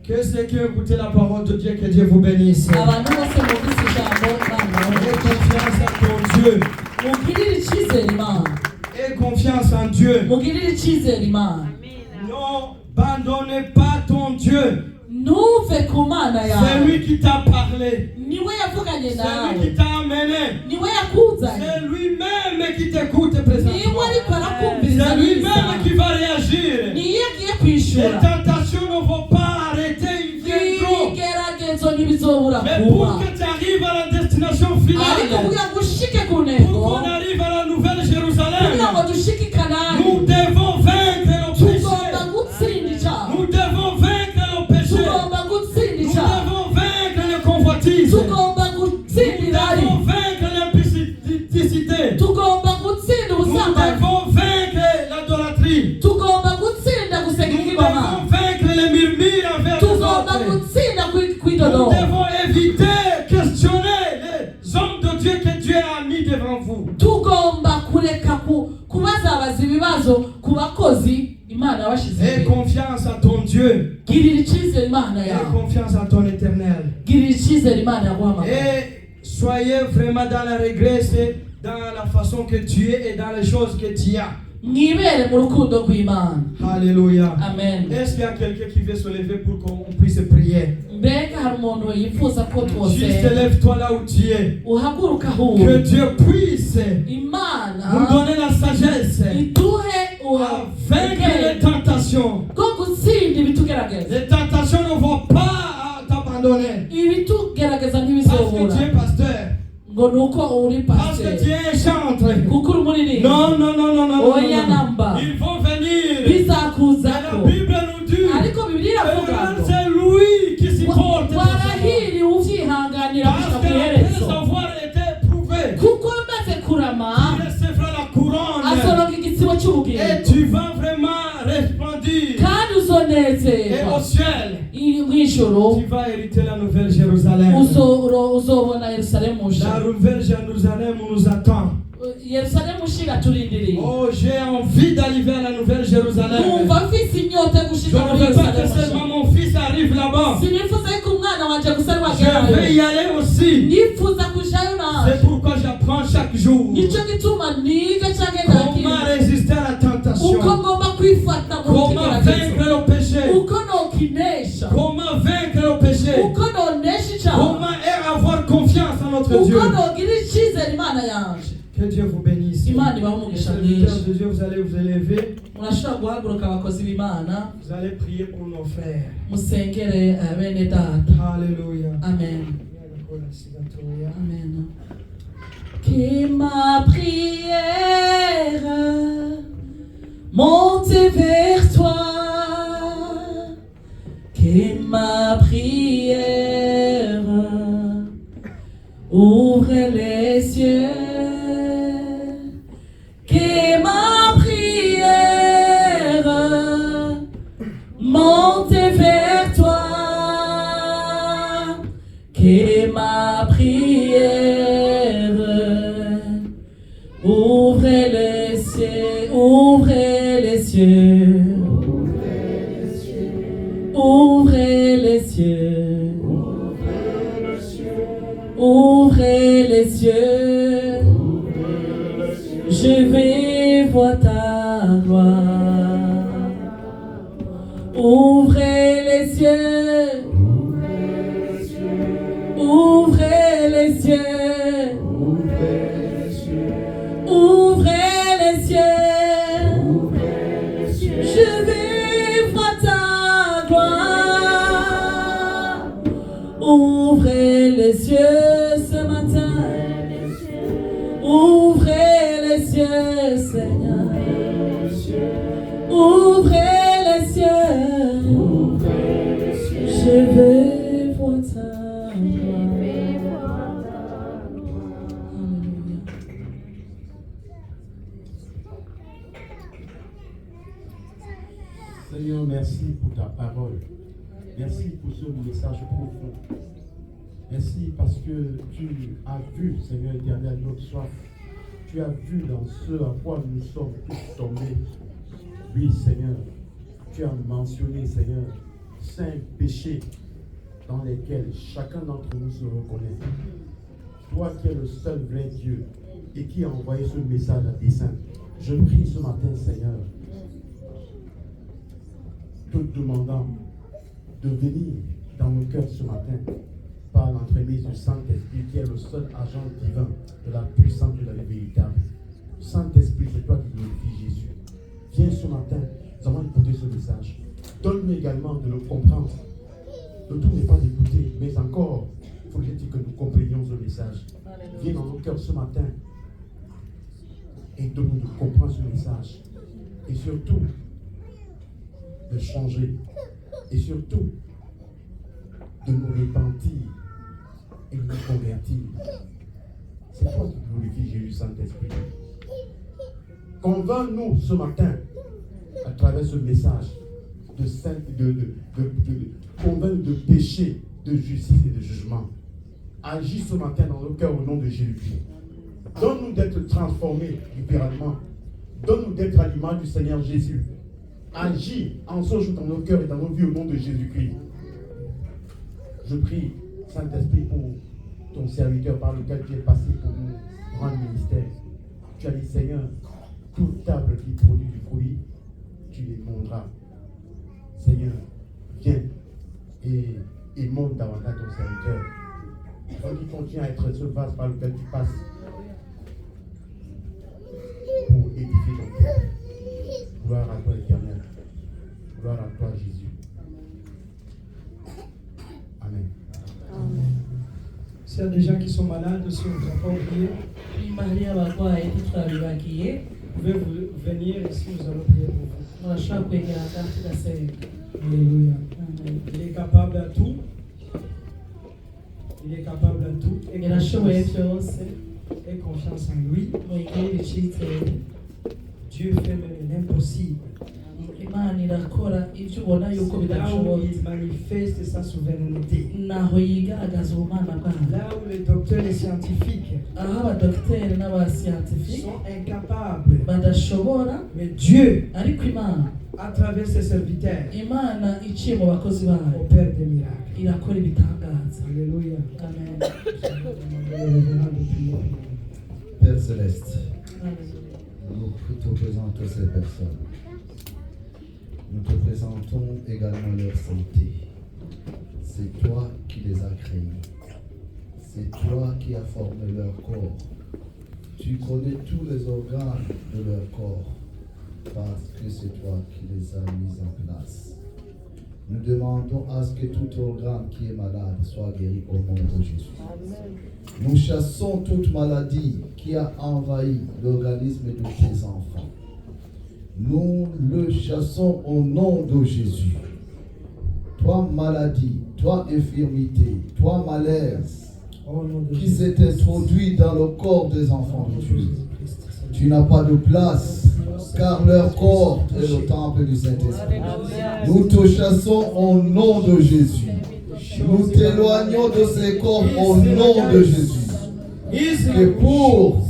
Que ceux qui ont écouté la parole de Dieu, que Dieu vous bénisse. Abantu bose bumvise ijambo Imana. Aie confiance en ton Dieu. Mugirire icyizere Imana. Aie confiance en Dieu. Mugirire icyizere Imana. N'abandonnez pas ton Dieu. Ntuve ku Mana C'est yawe. lui qui t'a parlé. Niwe yavuganye C'est lui nawe. qui t'a amené. Niwe yakuzanye. C'est lui-même qui t'écoute présentement. Niwe ariko arakumviriza C'est lui-même qui va réagir. niyo agiye Les kwishura. tentations ne vont pas arrêter, ils viendront. Ibigeragezo ntibizobura Mais pour kuba. que tu arrives à la destination Ariko finale, kugira ngo ushike ku pour ntego, qu'on arrive à la nouvelle kugira Jérusalem, ngo dushike i Kanani, nous devons vaincre nos péchés. tugomba gutsinda icyaha. Nous devons vaincre nos péchés. Tugomba gutsinda Nous icyaha. devons vaincre les convoitises. Nous Tugomba gutsinda irari. devons vaincre l'impudicité. Tugomba gutsinda Nous ubusambanyi. devons vaincre l'idolâtrie. Tugomba gutsinda Nous gusenga devons ikigoma. vaincre les murmures envers les Tugomba autres. gutsinda Nous kwidodoma. devons éviter, questionner les hommes de Dieu que Dieu a mis devant vous. Tugomba kureka kubazabaza ibibazo ku bakozi Imana yabashize Aie imbere. confiance en ton Dieu. Girira icyizere Imana Aie yawe. confiance en ton éternel. Girira icyizere Imana yaguhamagaye. Et soyez vraiment dans la régresse, dans la façon que tu es et dans les choses que tu as. Mwibere mu rukundo rw'Imana. Alléluia. Amen. Est-ce qu'il y a quelqu'un qui veut se lever pour qu'on puisse prier? Mbega hari umuntu yifuza ko Juste twose lève-toi là où tu es. uhaguruka aho Que uri. Dieu puisse nous Imana donner la sagesse iduhe à vaincre les tentations. bwo gutsinda ibitugerageza. Les tentations ne vont pas t'abandonner. Ibitugerageza Parce que ntibizobura tu es pasteur. ngo ni uko uri Parce que tu pasiteri es un chantre. kuko uri umuririmbyi. Non, non, non, non, non, non, Oya non. namba. Ils vont venir. Et Bizakuzako. la Bible nous dit Ariko Bibiliya iravuga que ngo c'est lui qui supporte. warahiriwe uvyihanganira Parce gushika ku qu'après iherezo. avoir été prouvé, Kuko maze kurama tu recevras la couronne. asoronka igitsibo Et cy'ubugingo tu vas vraiment resplendir. kandi Et uzonezerwa au ciel, mw'ijoro tu vas hériter la nouvelle Jérusalem. uzobona Yerusalemu La nsha. nouvelle Jérusalem nous attend. Yerusalemu nsha iraturindiriye. Oh, j'ai envie d'arriver à la nouvelle Jérusalem. numva mfise inyota yo Je gushika ne muri veux pas que Yerusalemu nsha. seulement mon fils arrive là-bas. sinifuza yuko umwana wanje gusa ari Je vais wagerayo. y aller aussi. ndifuza kujayo C'est nawe. pourquoi j'apprends chaque jour nico gituma niga canke comment nakira résister à la tentation, uko ngomba kwifata mu comment kigeragezo, vaincre le péché, uko nokinesha, comment vaincre le péché, uko nonesha icyaha, comment avoir confiance en notre Dieu. uko nogira icyizere Imana yanje. Que Dieu vous bénisse. Imana ibahe umugisha Serviteurs mwinshi. de Dieu, vous allez vous élever, murashobora guhaguruka abakozi b'Imana vous allez prier pour nos frères. musengere bene data. Alléluia. Amen. Amen. Que ma prière monte vers toi, que ma prière ouvre les cieux, que ma prière monte vers toi, que ma prière ouvre les cieux, ouvre les cieux, ouvre les cieux, ouvre les cieux, je vais voir ta gloire. Ouvrez les cieux, ouvrez les cieux, ouvrez les cieux, je vais Seigneur. Ouvrez les cieux. Je vais voir ta gloire. Alléluia. Seigneur, merci pour ta parole. Merci pour ce message profond. Merci parce que tu as vu, Seigneur éternel, notre soif. Tu as vu dans ce à quoi nous sommes tous tombés. Oui, Seigneur, tu as mentionné, Seigneur, 5 péchés dans lesquels chacun d'entre nous se reconnaît. Toi qui es le seul vrai Dieu et qui a envoyé ce message à tes saints, je prie ce matin, Seigneur, te demandant de venir dans nos cœurs ce matin par l'entremise du Saint-Esprit qui est le seul agent divin de la puissance de la vie véritable. Saint-Esprit, c'est toi qui glorifies Jésus. Viens ce matin, nous allons écouter ce message. Donne-nous également de le comprendre. Le tout n'est pas d'écouter, mais encore, il faut que nous comprenions ce message. Viens dans nos cœurs ce matin et donne-nous de comprendre ce message. Et surtout, de changer. Et surtout, de nous repentir et de nous convertir. C'est toi qui glorifies Jésus, Saint-Esprit. Convainc-nous ce matin, à travers ce message, convaincre de péché, de justice et de jugement. Agis ce matin dans nos cœurs au nom de Jésus-Christ. Donne-nous d'être transformés littéralement. Donne-nous d'être à l'image du Seigneur Jésus. Agis en ce jour dans nos cœurs et dans nos vies au nom de Jésus-Christ. Je prie, Saint-Esprit, pour ton serviteur par lequel tu es passé pour nous rendre ministère. Tu as dit, Seigneur, toute table qui produit du fruit, tu les monteras. Seigneur, viens et monte davantage ton serviteur. Donc il continue à être ce vase par lequel tu passes pour édifier ton cœur. Gloire à toi, Éternel. Gloire à toi, Jésus. Amen. S'il y a des gens qui sont malades, si on ne doit pas oublier, Maria barwaye ntitwabibagiye vous pouvez venir ici, nous allons prier pour vous. murashobora kwegera hagati tugasenga. Alléluia. Amen. Il est capable à tout. Il est capable à tout. Et Yarashoboye confiance, byose et confiance en lui. muyigirire icyizere. Dieu fait même l'impossible. Imana irakora ibyo ubona yuko C'est là où bidashobotse, il manifeste sa souveraineté. naho yigaragaza ubumana bwayo. Là où les docteurs et les scientifiques aho abadogiteri n'abasiyantifiki sont incapables. badashobora, Mais Dieu, ariko Imana, à travers ses serviteurs, Imana iciye mu bakozi bayo opère des miracles. irakora ibitangaza. Alléluia. Amen. Le révérend de prier. Père Céleste, Alléluia. nous te présentons ces personnes. Nous te présentons également leur santé. C'est toi qui les as créés. C'est toi qui as formé leur corps. Tu connais tous les organes de leur corps parce que c'est toi qui les as mis en place. Nous demandons à ce que tout organe qui est malade soit guéri au nom de Jésus. Nous chassons toute maladie qui a envahi l'organisme de tes enfants. Nous le chassons au nom de Jésus. Toi maladie, toi infirmité, toi malaise Au nom de qui Jésus. s'est introduit dans le corps des enfants Au nom de de Dieu. Jésus-Christ, Seigneur. Tu n'as pas de place car leur corps est le temple du Saint-Esprit. Nous te chassons au nom de Jésus. Nous t'éloignons de ces corps au nom de Jésus. Que pour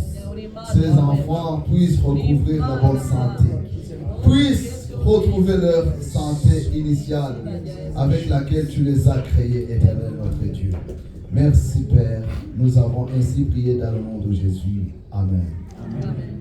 ces enfants puissent recouvrir la bonne santé, puissent retrouver leur santé initiale avec laquelle tu les as créés, éternel notre Dieu. Merci Père, nous avons ainsi prié dans le nom de Jésus. Amen. Amen.